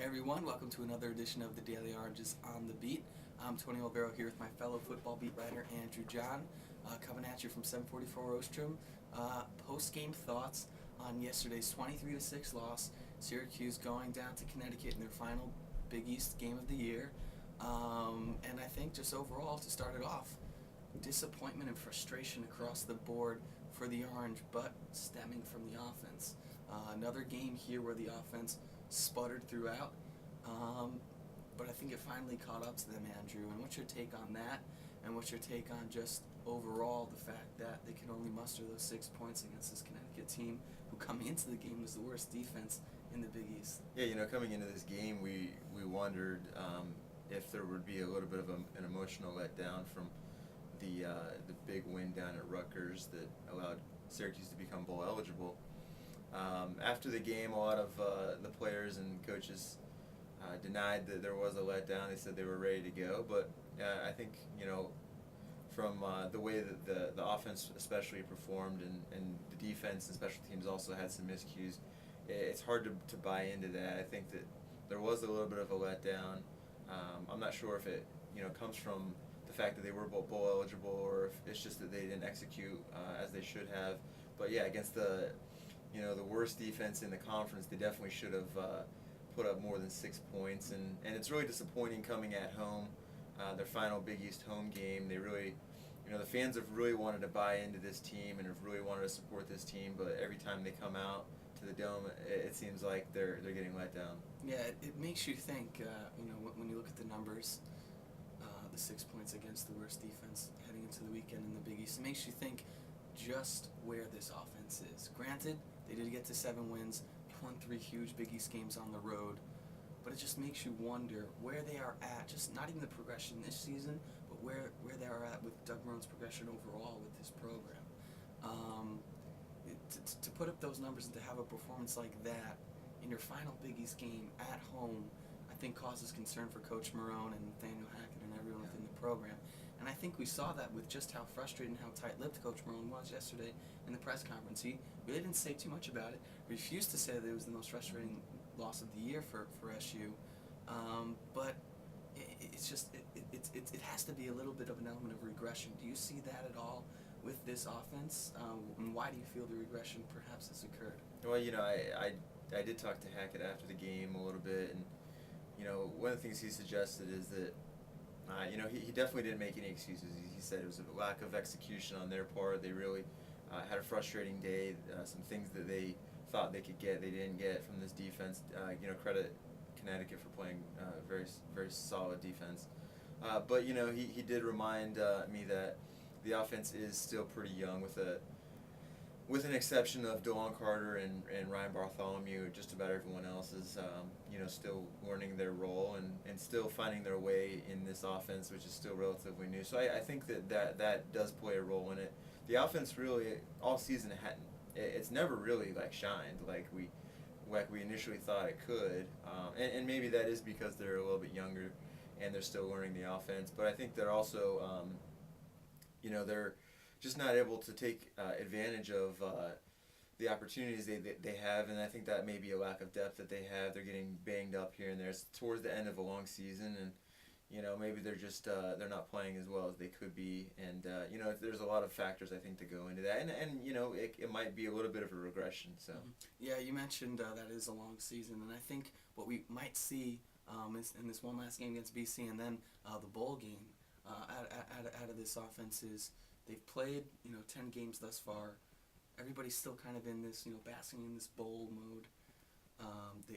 Hey everyone, welcome to another edition of the Daily Oranges on the Beat. I'm Tony Olivero here with my fellow football beat writer Andrew John, coming at you from 744 Ostrom. Post-game thoughts on yesterday's 23-6 loss. Syracuse going down to Connecticut in their final Big East game of the year. And I think just overall, to start it off, disappointment and frustration across the board for the Orange, but stemming from the offense. Another game here where the offense sputtered throughout, but I think it finally caught up to them, Andrew. And what's your take on that? And what's your take on just overall the fact that they can only muster those 6 points against this Connecticut team, who coming into the game was the worst defense in the Big East? Yeah, coming into this game, we wondered if there would be a little bit of an emotional letdown from the big win down at Rutgers that allowed Syracuse to become bowl eligible. After the game, a lot of the players and coaches denied that there was a letdown. They said they were ready to go, but I think from the way that the offense especially performed and the defense and special teams also had some miscues, it's hard to buy into that. I think that there was a little bit of a letdown. I'm not sure if it comes from the fact that they were bowl eligible or if it's just that they didn't execute as they should have. But yeah, against the worst defense in the conference, they definitely should have put up more than 6 points, and it's really disappointing coming at home, their final Big East home game. They really, the fans have really wanted to buy into this team and have really wanted to support this team, but every time they come out to the Dome, it seems like they're getting let down. Yeah, it makes you think, when you look at the numbers, the 6 points against the worst defense heading into the weekend in the Big East, it makes you think just where this offense is. Granted, they did get to 7 wins, they won 3 huge Big East games on the road, but it just makes you wonder where they are at, just not even the progression this season, but where they are at with Doug Marone's progression overall with his program. To put up those numbers and to have a performance like that in your final Big East game at home, I think causes concern for Coach Marone and Nathaniel Hackett and everyone within the program. And I think we saw that with just how frustrated and how tight-lipped Coach Marone was yesterday in the press conference. He really didn't say too much about it, refused to say that it was the most frustrating loss of the year for SU, but it has to be a little bit of an element of regression. Do you see that at all with this offense? And why do you feel the regression perhaps has occurred? Well, I did talk to Hackett after the game a little bit, and one of the things he suggested is that he definitely didn't make any excuses. He said it was a lack of execution on their part. They really had a frustrating day. Some things that they thought they could get, they didn't get from this defense. Credit Connecticut for playing very, very solid defense. But he did remind me that the offense is still pretty young, with an exception of DeLon Carter and Ryan Bartholomew. Just about everyone else is still learning their role and still finding their way in this offense, which is still relatively new. So I think that does play a role in it. The offense really all season hadn't. It's never really shined like we initially thought it could, and maybe that is because they're a little bit younger and they're still learning the offense. But I think they're also they're just not able to take advantage of the opportunities they have, and I think that may be a lack of depth that they have. They're getting banged up here and there. It's towards the end of a long season, and maybe they're just they're not playing as well as they could be, and there's a lot of factors I think to go into that, and it might be a little bit of a regression. So yeah, you mentioned that it is a long season, and I think what we might see is in this one last game against BC, and then the bowl game out of this offense is they've played 10 games thus far. Everybody's still kind of in this basking in this bowl mode.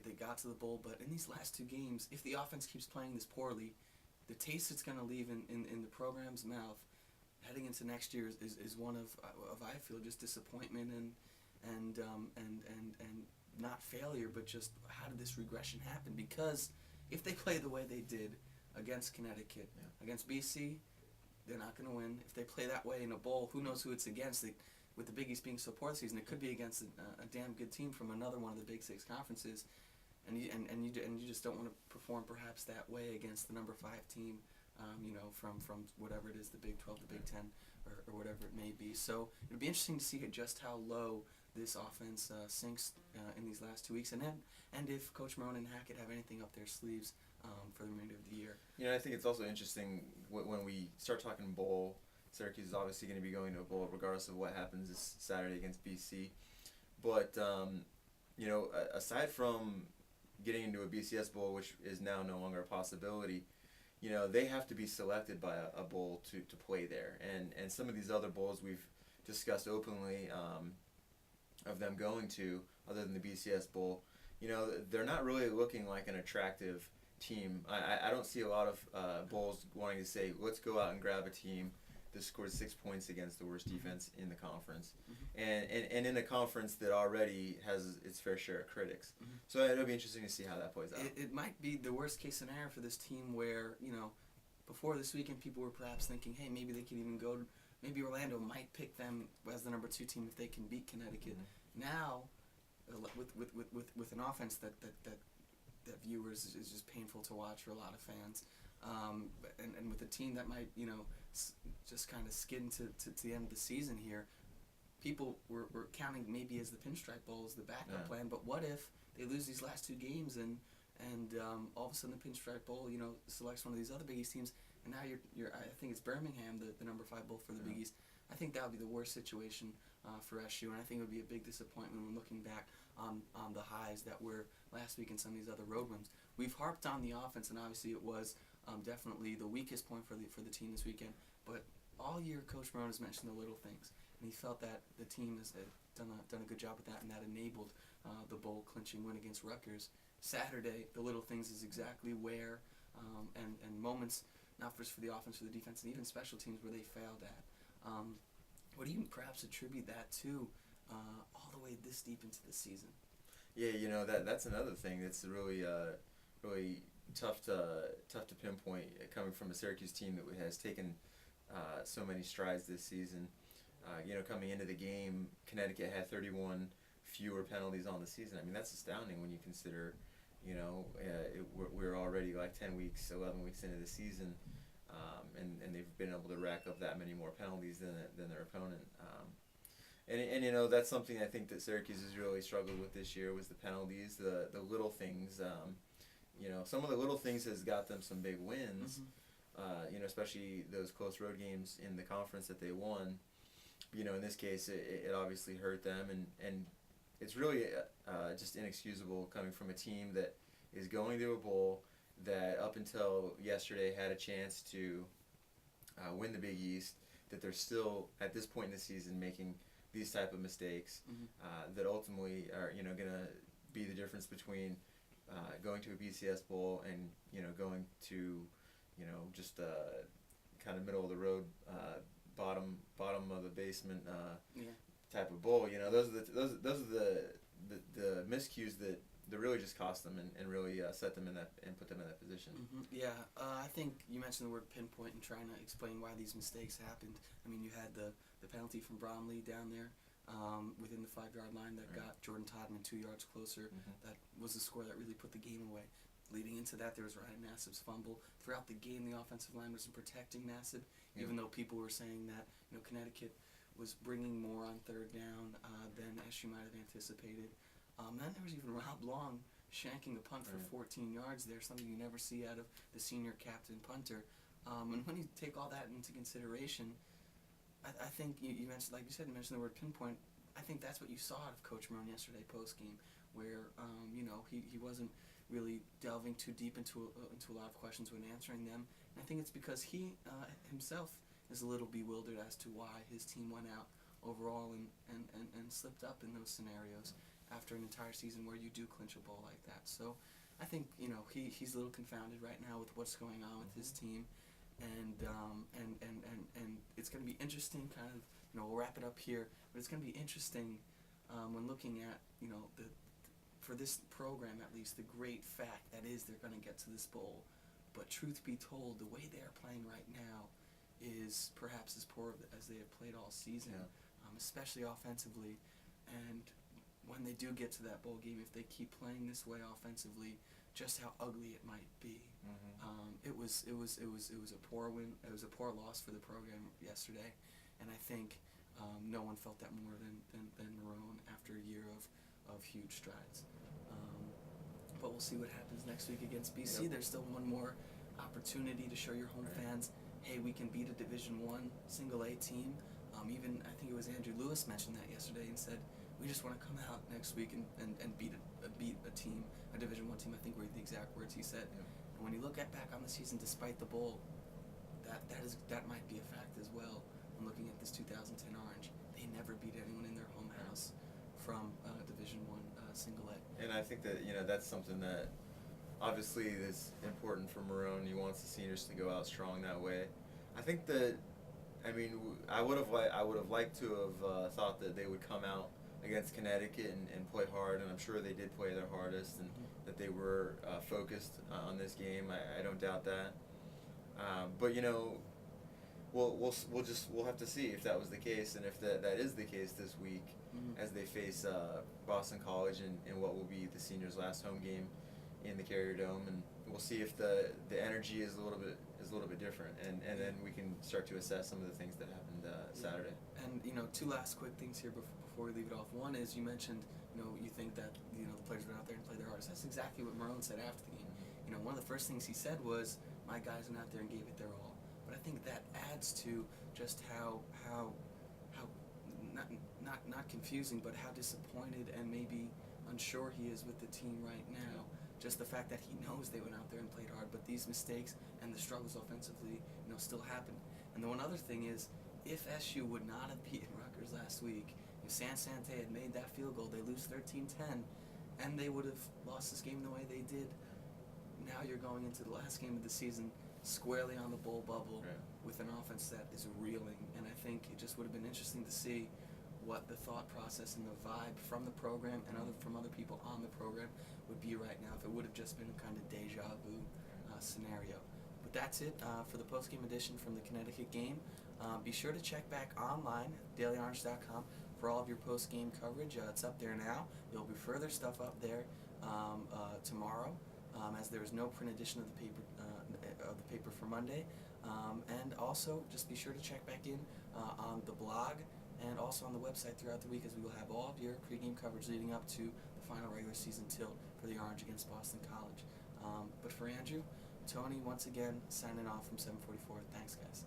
They got to the bowl, but in these last 2 games, if the offense keeps playing this poorly, the taste it's going to leave in the program's mouth heading into next year is one of I feel just disappointment and not failure, but just how did this regression happen? Because if they play the way they did against Connecticut, against BC, they're not going to win. If they play that way in a bowl, who knows who it's against? With the Big East being so poor this season, it could be against a damn good team from another one of the Big Six conferences, and you just don't want to perform perhaps that way against the number 5 team, from whatever it is, the Big 12, the Big 10, or whatever it may be. So it'll be interesting to see just how low this offense sinks in these last 2 weeks, and if Coach Marone and Hackett have anything up their sleeves for the remainder of the year. I think it's also interesting when we start talking bowl. Syracuse is obviously going to be going to a bowl regardless of what happens this Saturday against BC. But aside from getting into a BCS bowl, which is now no longer a possibility, they have to be selected by a bowl to play there. And some of these other bowls we've discussed openly of them going to, other than the BCS bowl, they're not really looking like an attractive team. I don't see a lot of bowls wanting to say, let's go out and grab a team that scored 6 points against the worst defense in the conference, and in a conference that already has its fair share of critics. So it'll be interesting to see how that plays out. It might be the worst case scenario for this team where, before this weekend people were perhaps thinking, hey, maybe they could even go, maybe Orlando might pick them as the number 2 team if they can beat Connecticut. Now, with an offense that viewers is just painful to watch for a lot of fans, and with a team that might, just kind of skid to the end of the season here, people were counting maybe as the Pinstripe Bowl as the backup plan. But what if they lose these last 2 games and all of a sudden the Pinstripe Bowl, selects one of these other Big East teams, and now you're I think it's Birmingham, the number 5 bowl for the Big East. I think that would be the worst situation for SU, and I think it would be a big disappointment when looking back on the highs that were last week in some of these other road wins. We've harped on the offense, and obviously it was definitely the weakest point for the team this weekend. But all year, Coach Marone has mentioned the little things, and he felt that the team has done a good job with that, and that enabled the bowl clinching win against Rutgers. Saturday, the little things is exactly where and moments, not just for the offense, for the defense, and even special teams where they failed at. What do you perhaps attribute that to all the way this deep into the season? Yeah, that's another thing that's really tough to pinpoint, coming from a Syracuse team that has taken so many strides this season. Coming into the game, Connecticut had 31 fewer penalties on the season. I mean, that's astounding when you consider, we're already like 10 weeks, 11 weeks into the season, and they've been able to rack up that many more penalties than their opponent. And that's something I think that Syracuse has really struggled with this year, was the penalties, the little things. Some of the little things has got them some big wins. Especially those close road games in the conference that they won. In this case, it obviously hurt them, and it's really just inexcusable coming from a team that is going to a bowl that up until yesterday had a chance to win the Big East, that they're still, at this point in the season, making these type of mistakes that ultimately are, going to be the difference between going to a BCS bowl and, going to, just kind of middle of the road, bottom of the basement type of bowl. Those are the miscues that really just cost them and really set them in that and put them in that position. I think you mentioned the word pinpoint and trying to explain why these mistakes happened. I mean, you had the penalty from Bromley down there within the 5-yard line that got Jordan Todman 2 yards closer. That was the score that really put the game away. Leading into that, there was Ryan Nassib's fumble. Throughout the game, the offensive line wasn't protecting Nassib, even though people were saying that Connecticut was bringing more on 3rd down than SU might have anticipated. Then there was even Rob Long shanking a punt for 14 yards there, something you never see out of the senior captain punter. And when you take all that into consideration, I think you mentioned, like you said, you mentioned the word pinpoint. I think that's what you saw out of Coach Marone yesterday post-game, where he wasn't really delving too deep into a lot of questions when answering them. And I think it's because he himself is a little bewildered as to why his team went out overall and slipped up in those scenarios after an entire season where you do clinch a bowl like that. So I think he's a little confounded right now with what's going on with his team, and it's going to be interesting. Kind of, we'll wrap it up here, but it's going to be interesting when looking at for this program at least, the great fact that is they're going to get to this bowl. But truth be told, the way they are playing right now is perhaps as poor as they have played all season, especially offensively. And when they do get to that bowl game, if they keep playing this way offensively, just how ugly it might be. It was a poor win. It was a poor loss for the program yesterday, and I think no one felt that more than Marone after a year of huge strides. But we'll see what happens next week against BC. Yep. There's still one more opportunity to show your home fans, hey, we can beat a Division I single A team. Even I think it was Andrew Lewis mentioned that yesterday and said, we just want to come out next week and beat a team, a Division I team. I think were the exact words he said. Yep. And when you look back on the season, despite the bowl, that might be a fact as well. When looking at this 2010 Orange, they never beat anyone in their home house from Division I single A. And I think that that's something that obviously is important for Marone. He wants the seniors to go out strong that way. I think that I would have liked to have thought that they would come out against Connecticut and play hard, and I'm sure they did play their hardest, and that they were focused on this game. I don't doubt that. But we'll have to see if that was the case, and if that is the case this week, as they face Boston College in what will be the seniors' last home game in the Carrier Dome, and we'll see if the energy is a little bit different, and then we can start to assess some of the things that happened Saturday. And two last quick things here before we leave it off. One is you mentioned you think that the players went out there and played their hardest. That's exactly what Marone said after the game. One of the first things he said was, my guys went out there and gave it their all. But I think that adds to just how not confusing, but how disappointed and maybe unsure he is with the team right now. Just the fact that he knows they went out there and played hard, but these mistakes and the struggles offensively, still happen. And the one other thing is, if SU would not have beaten Rutgers last week, if San Sante had made that field goal, they lose 13-10, and they would have lost this game the way they did. Now you're going into the last game of the season squarely on the bowl bubble with an offense that is reeling, and I think it just would have been interesting to see what the thought process and the vibe from the program and from other people on the program would be right now if it would have just been a kind of deja vu scenario. But that's it for the postgame edition from the Connecticut game. Be sure to check back online at dailyorange.com for all of your postgame coverage. It's up there now. There'll be further stuff up there tomorrow, as there is no print edition of the paper for Monday. And also, just be sure to check back in on the blog and also on the website throughout the week, as we will have all of your pregame coverage leading up to the final regular season tilt for the Orange against Boston College. But for Andrew, Tony, once again, signing off from 744. Thanks, guys.